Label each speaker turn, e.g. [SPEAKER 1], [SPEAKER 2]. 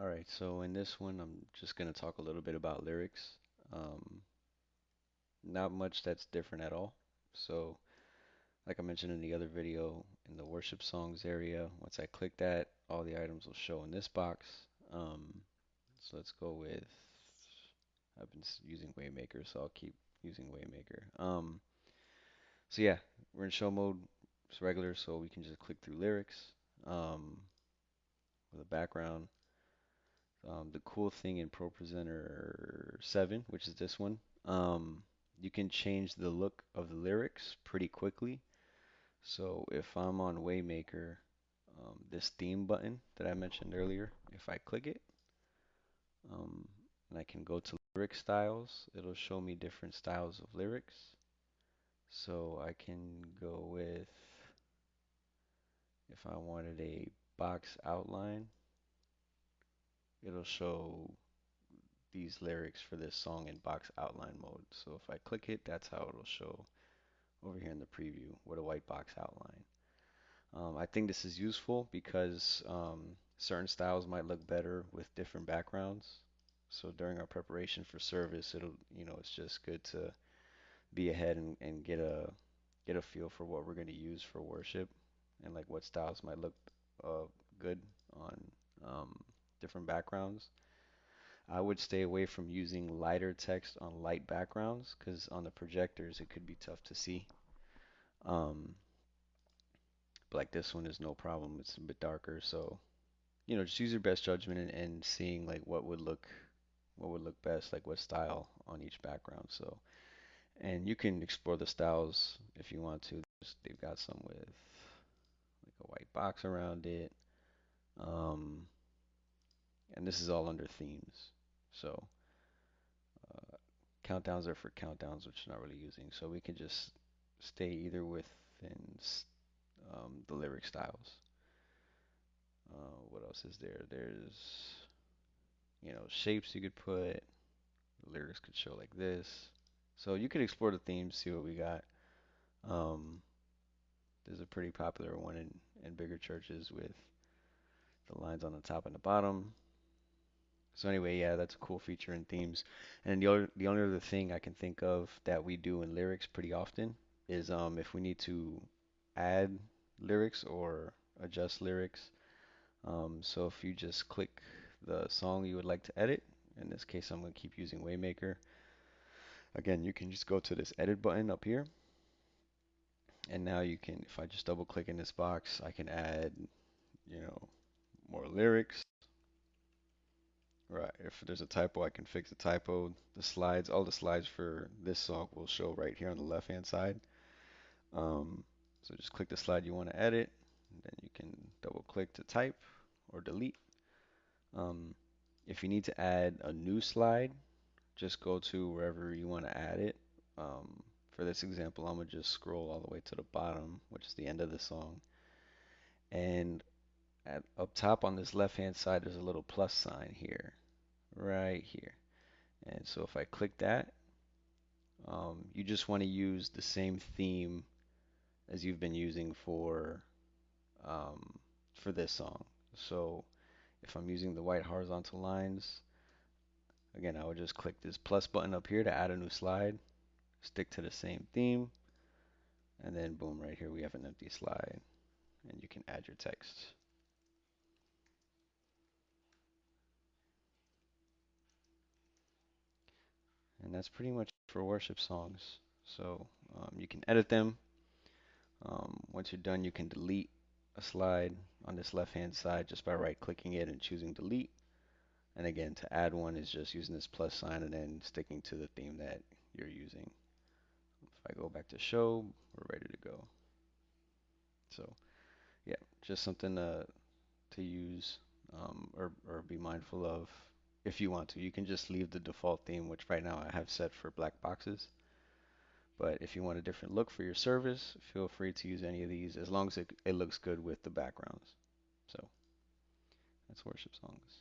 [SPEAKER 1] All right, so in this one, I'm just going to talk a little bit about lyrics. Um, Not much that's different at all. So, like I mentioned in the other video, in the worship songs area, once I click that, all the items will show in this box. Um, so let's go with, I've been using Waymaker, so I'll keep using Waymaker. So yeah, we're in show mode. It's regular, so we can just click through lyrics um, with a background. The cool thing in ProPresenter 7, which is this one, um, you can change the look of the lyrics pretty quickly. So if I'm on Waymaker, this theme button that I mentioned earlier, if I click it, um, and I can go to lyric styles, it'll show me different styles of lyrics. So I can go with, if I wanted a box outline, it'll show these lyrics for this song in box outline mode. So if I click it, that's how it'll show over here in the preview with a white box outline. I think this is useful because certain styles might look better with different backgrounds. So during our preparation for service, it's just good to be ahead and get a feel for what we're going to use for worship and like what styles might look uh, good on um, different backgrounds. I would stay away from using lighter text on light backgrounds because on the projectors it could be tough to see. Um, but like this one is no problem. It's a bit darker, so just use your best judgment and seeing like what would look best, like what style on each background. So, and you can explore the styles if you want to. They've got some with like a white box around it. Um, and this is all under themes. So, uh, countdowns are for countdowns, which I'm not really using. So we can just stay either within the lyric styles. What else is there? There's, shapes you could put. The lyrics could show like this. So you could explore the themes, see what we got. Um, there's a pretty popular one in bigger churches with the lines on the top and the bottom. So anyway, yeah, that's a cool feature in themes. And the only other thing I can think of that we do in lyrics pretty often is if we need to add lyrics or adjust lyrics. So if you just click the song you would like to edit, in this case I'm going to keep using Waymaker. Again, you can just go to this edit button up here, and now you can, if I just double click in this box, I can add, you know, more lyrics. Right, if there's a typo, I can fix the typo. The slides, all the slides for this song will show right here on the left hand side. Um, so just click the slide you want to edit, and then you can double click to type or delete. Um, if you need to add a new slide, just go to wherever you want to add it. For this example, I'm gonna just scroll all the way to the bottom, which is the end of the song. And up top on this left hand side, there's a little plus sign here, right here. And so if I click that, you just want to use the same theme as you've been using um, for this song. So if I'm using the white horizontal lines, again, I would just click this plus button up here to add a new slide, stick to the same theme, and then boom, right here we have an empty slide, and you can add your text. And that's pretty much for worship songs. So you can edit them. Once you're done, you can delete a slide on this left-hand side just by right-clicking it and choosing delete. And again, to add one is just using this plus sign and then sticking to the theme that you're using. If I go back to show, we're ready to go. So yeah, just something to use or be mindful of if you want to. You can just leave the default theme, which right now I have set for black boxes. But if you want a different look for your service, feel free to use any of these as long as it looks good with the backgrounds. So that's worship songs.